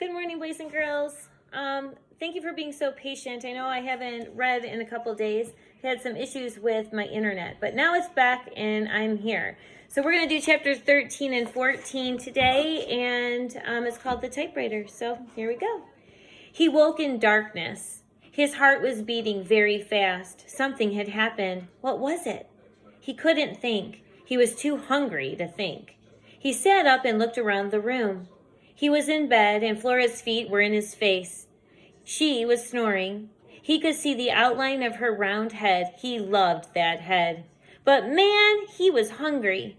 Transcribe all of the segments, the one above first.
Good morning, boys and girls. Thank you for being so patient. I know I haven't read in a couple days. I had some issues with my internet, but now it's back and I'm here. So we're going to do chapters 13 and 14 today, and it's called The Typewriter. So here we go. He woke in darkness. His heart was beating very fast. Something had happened. What was it? He couldn't think. He was too hungry to think. He sat up and looked around the room. He was in bed, and Flora's feet were in his face. She was snoring. He could see the outline of her round head. He loved that head. But man, he was hungry.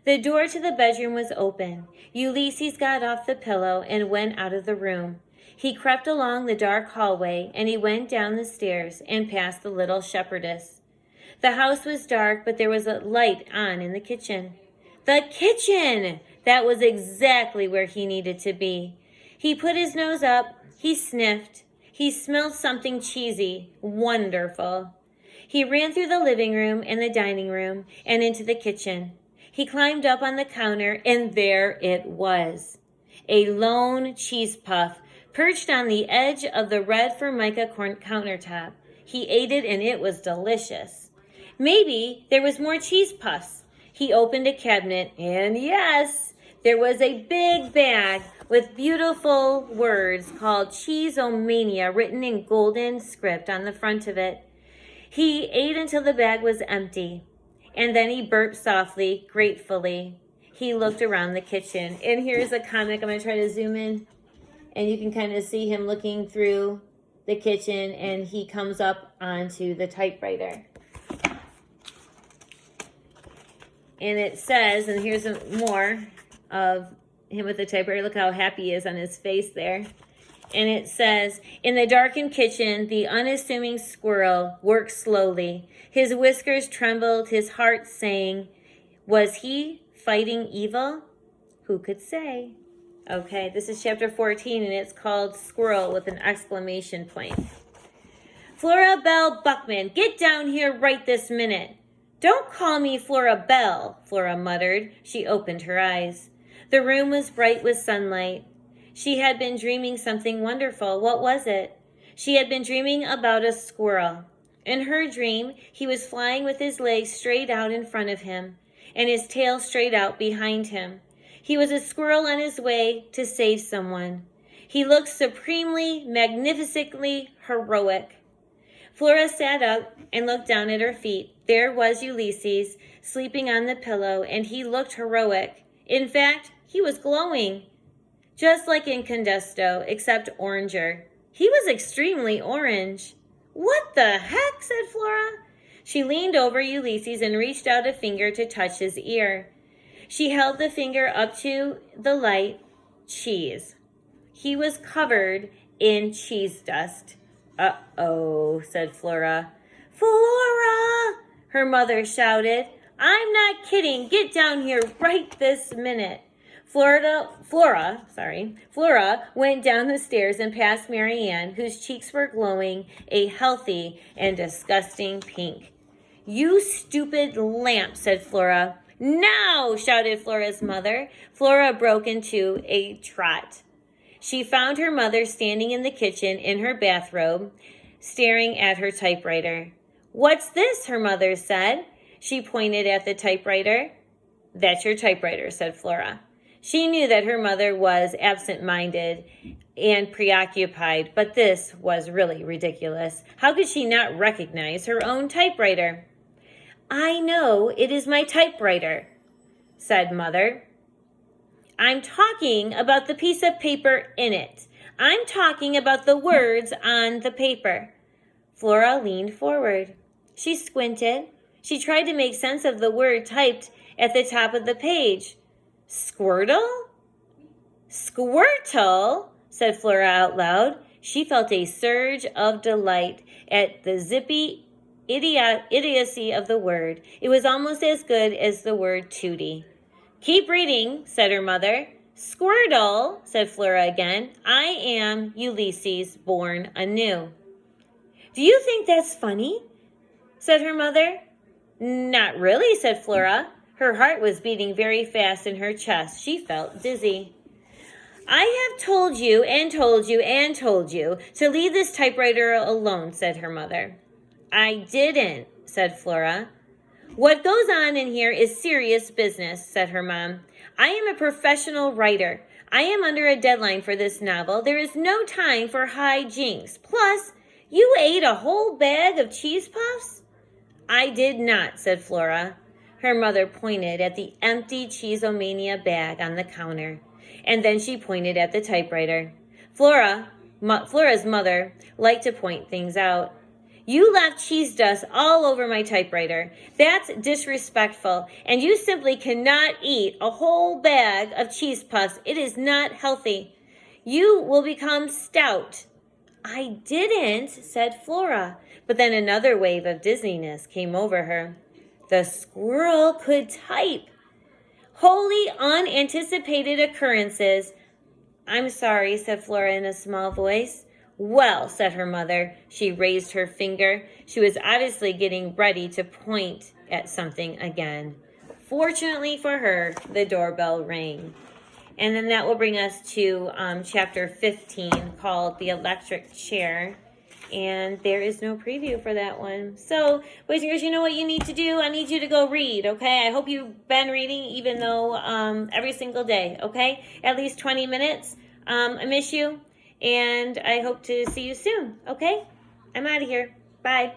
The door to the bedroom was open. Ulysses got off the pillow and went out of the room. He crept along the dark hallway, and he went down the stairs and past the little shepherdess. The house was dark, but there was a light on in the kitchen. The kitchen! That was exactly where he needed to be. He put his nose up. He sniffed. He smelled something cheesy. Wonderful. He ran through the living room and the dining room and into the kitchen. He climbed up on the counter, and there it was. A lone cheese puff perched on the edge of the red Formica countertop. He ate it, and it was delicious. Maybe there was more cheese puffs. He opened a cabinet, and yes, there was a big bag with beautiful words called Cheese-O-Mania written in golden script on the front of it. He ate until the bag was empty, and then he burped softly, gratefully. He looked around the kitchen, and here's a comic. I'm going to try to zoom in, and you can kind of see him looking through the kitchen, and he comes up onto the typewriter. And it says, and here's more of him with the typewriter. Look how happy he is on his face there. And it says, in the darkened kitchen, the unassuming squirrel worked slowly. His whiskers trembled, his heart sang. Was he fighting evil? Who could say? Okay, this is chapter 14, and it's called Squirrel with an exclamation point. Flora Belle Buckman, get down here right this minute. Don't call me Flora Belle, Flora muttered. She opened her eyes. The room was bright with sunlight. She had been dreaming something wonderful. What was it? She had been dreaming about a squirrel. In her dream, he was flying with his legs straight out in front of him and his tail straight out behind him. He was a squirrel on his way to save someone. He looked supremely, magnificently heroic. Flora sat up and looked down at her feet. There was Ulysses, sleeping on the pillow, and he looked heroic. In fact, he was glowing, just like Incandesto, except oranger. He was extremely orange. What the heck, said Flora. She leaned over Ulysses and reached out a finger to touch his ear. She held the finger up to the light. Cheese. He was covered in cheese dust. Uh-oh, said Flora. Flora! Her mother shouted. I'm not kidding. Get down here right this minute. Flora went down the stairs and past Mary Ann, whose cheeks were glowing a healthy and disgusting pink. You stupid lamp, said Flora. Now, shouted Flora's mother. Flora broke into a trot. She found her mother standing in the kitchen in her bathrobe, staring at her typewriter. What's this? Her mother said. She pointed at the typewriter. That's your typewriter, said Flora. She knew that her mother was absent-minded and preoccupied, but this was really ridiculous. How could she not recognize her own typewriter? I know it is my typewriter, said Mother. I'm talking about the piece of paper in it. I'm talking about the words on the paper. Flora leaned forward. She squinted. She tried to make sense of the word typed at the top of the page. Squirtle? Squirtle, said Flora out loud. She felt a surge of delight at the zippy idiocy of the word. It was almost as good as the word tootie. Keep reading, said her mother. Squirtle, said Flora again. I am Ulysses, born anew. Do you think that's funny? Said her mother. Not really, said Flora. Her heart was beating very fast in her chest. She felt dizzy. I have told you and told you and told you to leave this typewriter alone, said her mother. I didn't, said Flora. What goes on in here is serious business, said her mom. I am a professional writer. I am under a deadline for this novel. There is no time for high jinks. Plus, you ate a whole bag of cheese puffs? I did not, said Flora. Her mother pointed at the empty Cheesemania bag on the counter, and then she pointed at the typewriter. Flora's mother liked to point things out. You left cheese dust all over my typewriter. That's disrespectful, and you simply cannot eat a whole bag of cheese puffs. It is not healthy. You will become stout. I didn't, said Flora, but then another wave of dizziness came over her. The squirrel could type. Wholly unanticipated occurrences. I'm sorry, said Flora in a small voice. Well, said her mother. She raised her finger. She was obviously getting ready to point at something again. Fortunately for her, the doorbell rang. And then that will bring us to chapter 15 called The Electric Chair. And there is no preview for that one. So, boys and girls, you know what you need to do? I need you to go read, okay? I hope you've been reading even though every single day, okay? At least 20 minutes. I miss you. And I hope to see you soon, okay? I'm out of here. Bye.